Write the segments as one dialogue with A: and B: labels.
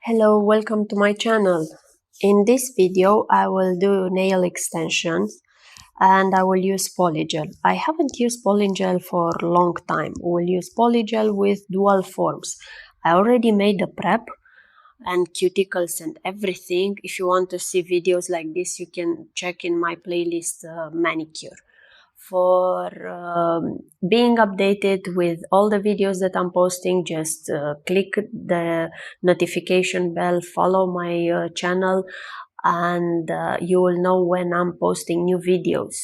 A: Hello, welcome to my channel. In this video I will do nail extensions and I will use polygel. I haven't used polygel for a long time. I will use polygel with dual forms. I already made a prep and cuticles and everything. If you want to see videos like this, you can check in my playlist manicure. For being updated with all the videos that I'm posting, just click the notification bell, follow my channel, and you will know when I'm posting new videos.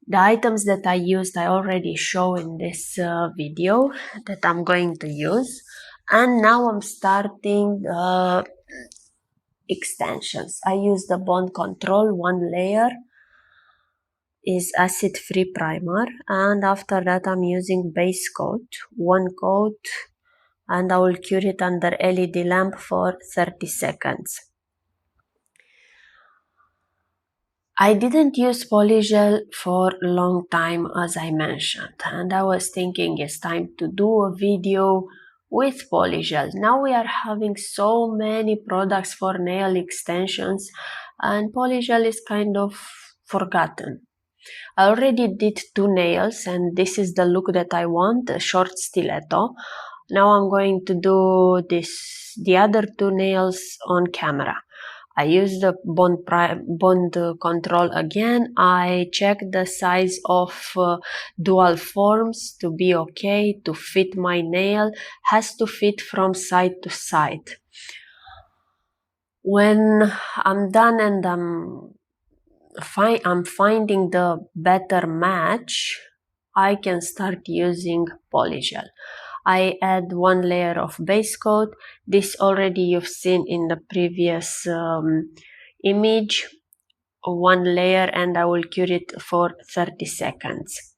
A: The items that I used I already show in this video that I'm going to use, and now I'm starting the extensions. I use the Bond Control 1 layer is acid-free primer, and after that I'm using base coat, 1 coat, and I will cure it under LED lamp for 30 seconds. I didn't use polygel for a long time, as I mentioned, and I was thinking it's time to do a video with polygel. Now we are having so many products for nail extensions and polygel is kind of forgotten. I already did 2 nails and this is the look that I want, a short stiletto. Now I'm going to do the other 2 nails on camera. I use the bond control again. I check the size of dual forms to be okay, to fit my nail. Has to fit from side to side. When I'm done and I'm finding the better match, I can start using polygel. I add 1 layer of base coat. This already you've seen in the previous image. 1 layer and I will cure it for 30 seconds.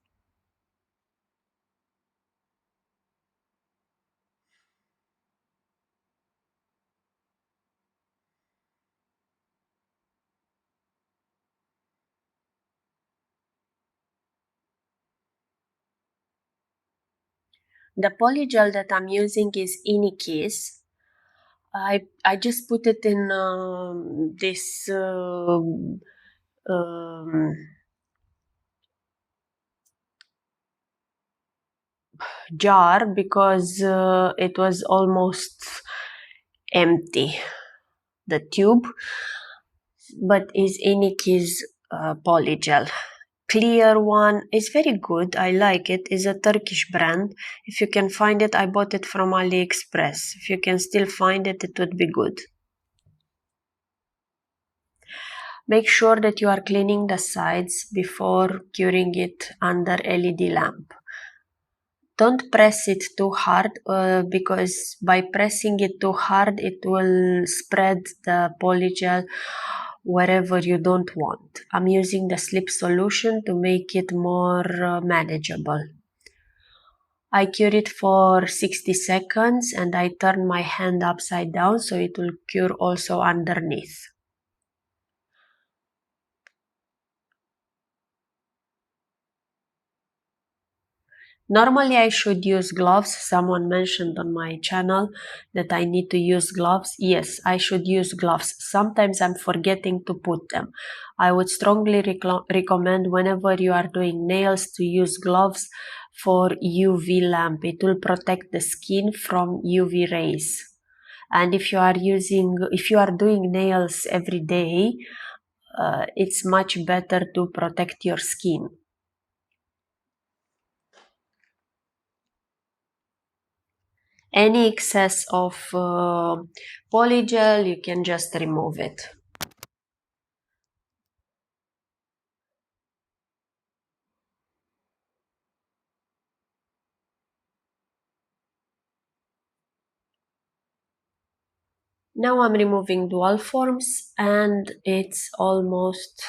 A: The polygel that I'm using is Inikiss. I just put it in this jar because it was almost empty, the tube, but is Inikiss polygel. Clear one is very good. I like it. It's a Turkish brand. If you can find it, I bought it from AliExpress. If you can still find it, it would be good. Make sure that you are cleaning the sides before curing it under LED lamp. Don't press it too hard because by pressing it too hard, it will spread the polygel wherever you don't want. I'm using the slip solution to make it more manageable. I cure it for 60 seconds and I turn my hand upside down so it will cure also underneath. Normally I should use gloves. Someone mentioned on my channel that I need to use gloves. Yes, I should use gloves. Sometimes I'm forgetting to put them. I would strongly recommend whenever you are doing nails to use gloves for UV lamp. It will protect the skin from UV rays. And if you are doing nails every day, it's much better to protect your skin. Any excess of polygel, you can just remove it. Now I'm removing dual forms and it's almost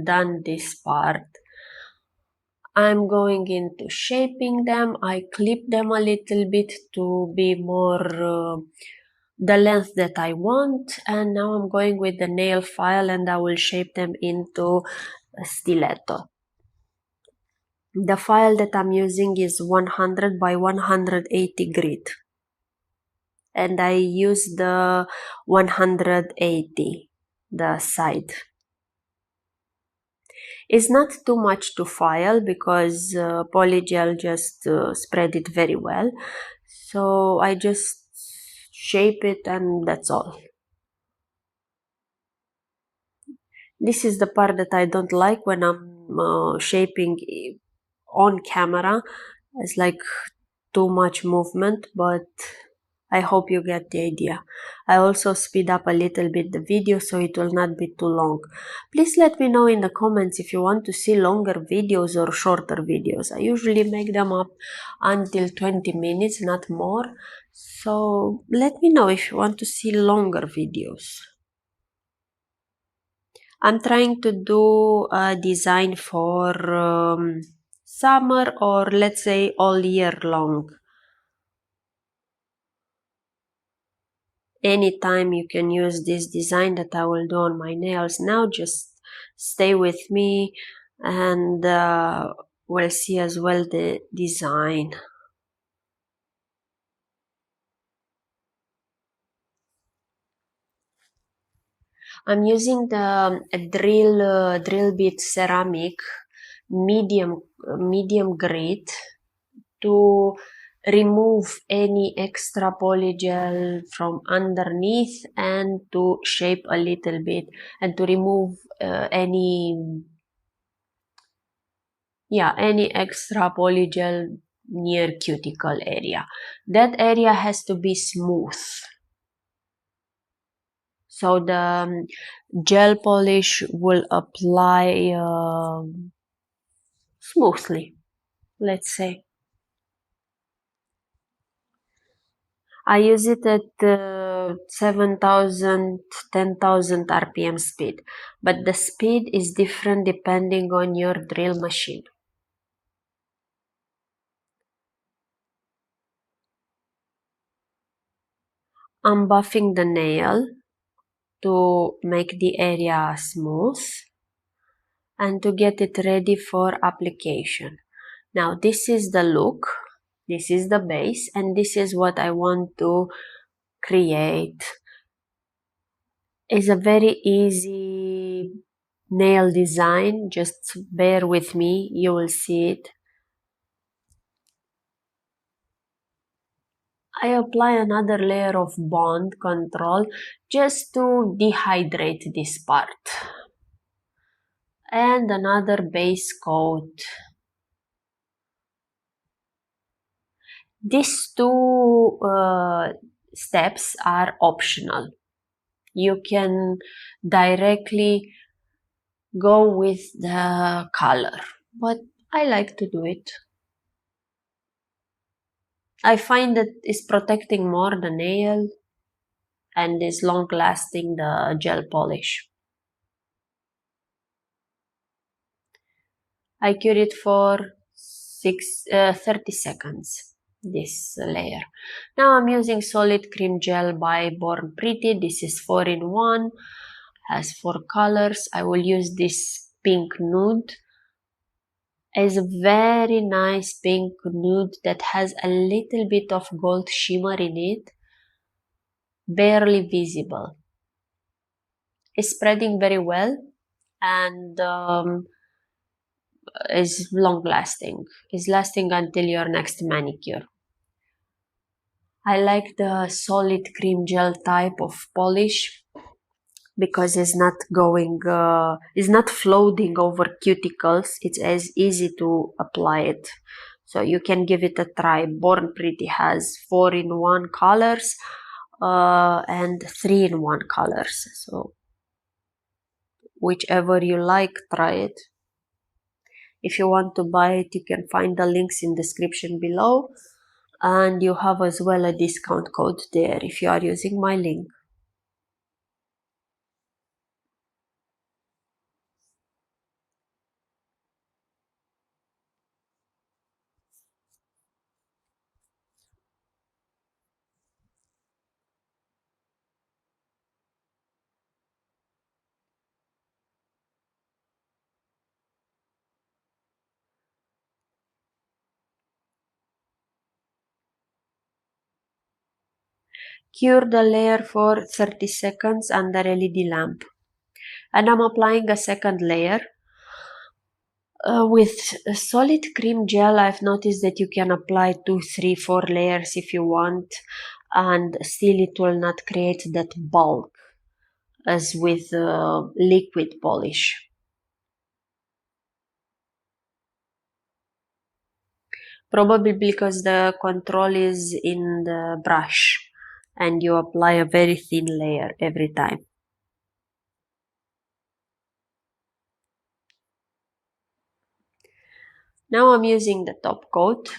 A: done this part. I'm going into shaping them. I clip them a little bit to be more the length that I want, and now I'm going with the nail file and I will shape them into a stiletto. The file that I'm using is 100 by 180 grit. and I use the 180, the side. It's not too much to file because polygel just spread it very well. So I just shape it and that's all. This is the part that I don't like when I'm shaping on camera. It's like too much movement, but I hope you get the idea. I also speed up a little bit the video so it will not be too long. Please let me know in the comments if you want to see longer videos or shorter videos. I usually make them up until 20 minutes, not more. So let me know if you want to see longer videos. I'm trying to do a design for summer, or let's say all year long. Anytime you can use this design that I will do on my nails now. Just stay with me and we'll see as well the design. I'm using the drill bit ceramic medium grade to remove any extra polygel from underneath and to shape a little bit and to remove any extra polygel near cuticle area. That area has to be smooth. So the gel polish will apply smoothly, let's say. I use it at 7,000, 10,000 RPM speed, but the speed is different depending on your drill machine. I'm buffing the nail to make the area smooth and to get it ready for application. Now this is the look, this is the base, and this is what I want to create. It's a very easy nail design, just bear with me, you will see it. I apply another layer of bond control just to dehydrate this part. And another base coat. These two steps are optional. You can directly go with the color, but I like to do it. I find that it's protecting more the nail and is long lasting the gel polish. I cure it for 30 seconds, this layer. Now I'm using solid cream gel by Born Pretty. This is 4 in 1, has 4 colors. I will use this pink nude. It's a very nice pink nude that has a little bit of gold shimmer in it, barely visible. It's spreading very well and is long lasting. It's lasting until your next manicure. I like the solid cream gel type of polish because it's not floating over cuticles. It's as easy to apply it. So you can give it a try. Born Pretty has 4 in 1 colors and 3 in 1 colors. So whichever you like, try it. If you want to buy it, you can find the links in description below. And you have as well a discount code there if you are using my link. Cure the layer for 30 seconds under LED lamp. And I'm applying a second layer. With a solid cream gel, I've noticed that you can apply 2, 3, 4 layers if you want, and still it will not create that bulk as with liquid polish. Probably because the control is in the brush and you apply a very thin layer every time. Now I'm using the top coat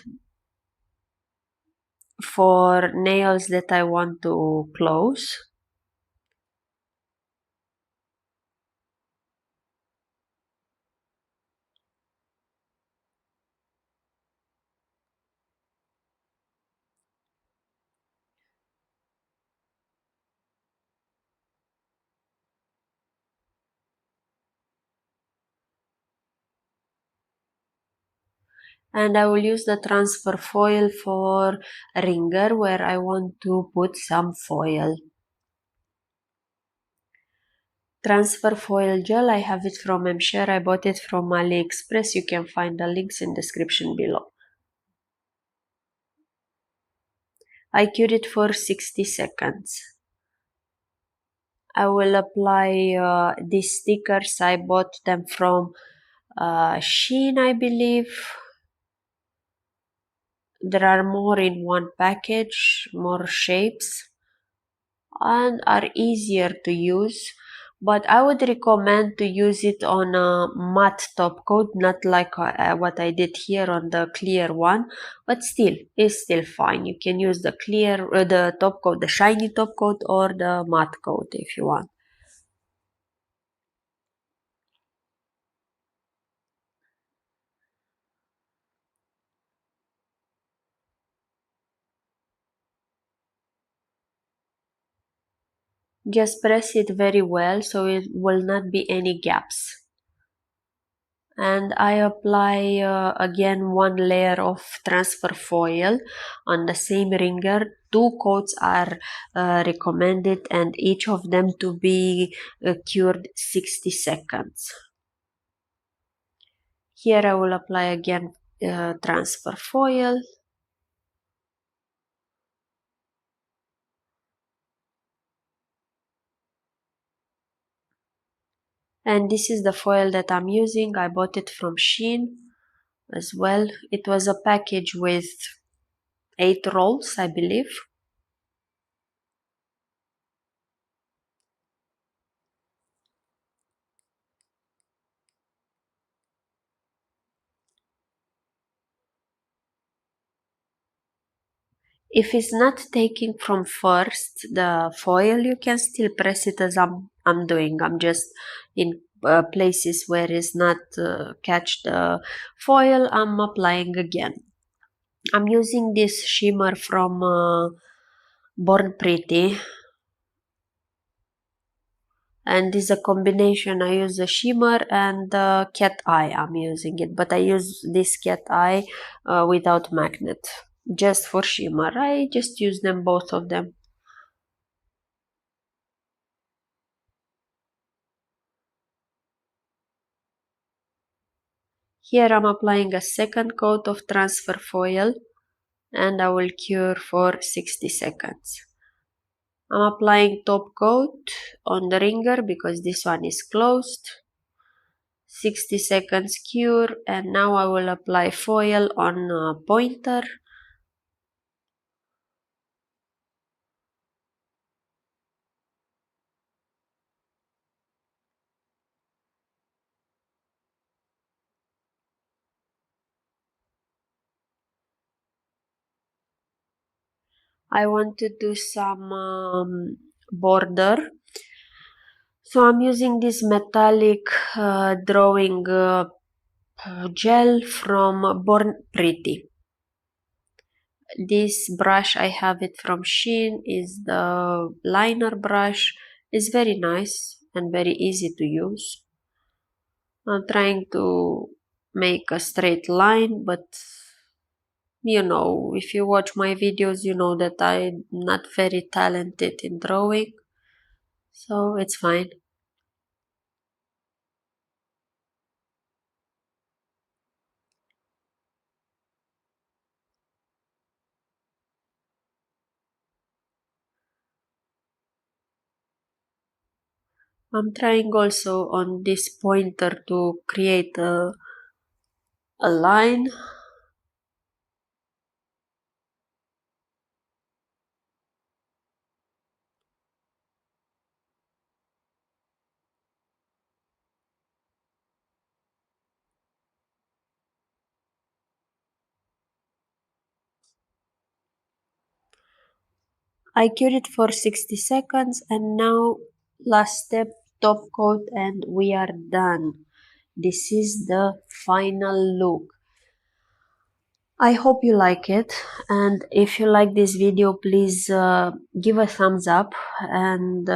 A: for nails that I want to close. And I will use the transfer foil for ringer where I want to put some foil. Transfer foil gel, I have it from MShare. I bought it from AliExpress. You can find the links in description below. I cured it for 60 seconds. I will apply these stickers. I bought them from Shein, I believe. There are more in one package, more shapes, and are easier to use. But I would recommend to use it on a matte top coat, not like what I did here on the clear one. But still, it's still fine. You can use the clear, the top coat, the shiny top coat, or the matte coat if you want. Just press it very well so it will not be any gaps. And I apply again one layer of transfer foil on the same ringer. Two coats are recommended and each of them to be cured 60 seconds. Here I will apply again transfer foil. And this is the foil that I'm using. I bought it from Shein as well. It was a package with 8 rolls, I believe. If it's not taking from first the foil, you can still press it as I'm doing. I'm just in places where it's not catch the foil, I'm applying again. I'm using this shimmer from Born Pretty, and this is a combination. I use the shimmer and the cat eye. I'm using it, but I use this cat eye without magnet, just for shimmer. I just use them, both of them. Here I'm applying a second coat of transfer foil and I will cure for 60 seconds. I'm applying top coat on the ringer because this one is closed. 60 seconds cure, and now I will apply foil on pointer. I want to do some border. So I'm using this metallic drawing gel from Born Pretty. This brush, I have it from Shein, is the liner brush. It's very nice and very easy to use. I'm trying to make a straight line, but if you watch my videos, you know that I'm not very talented in drawing, so it's fine. I'm trying also on this pointer to create a line. I cured it for 60 seconds and now last step, top coat, and we are done. This is the final look. I hope you like it, and if you like this video, please give a thumbs up and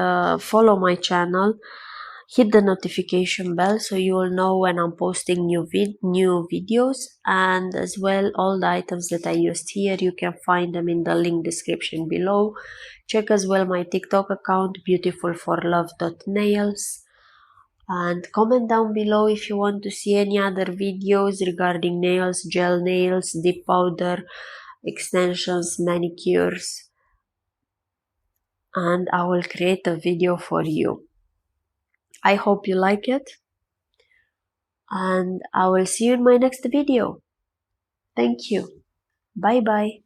A: follow my channel. Hit the notification bell so you will know when I'm posting new videos, and as well all the items that I used here, you can find them in the link description below. Check as well my TikTok account, beautifulforlove.nails, and comment down below if you want to see any other videos regarding nails, gel nails, dip powder, extensions, manicures, and I will create a video for you. I hope you like it, and I will see you in my next video. Thank you. Bye bye.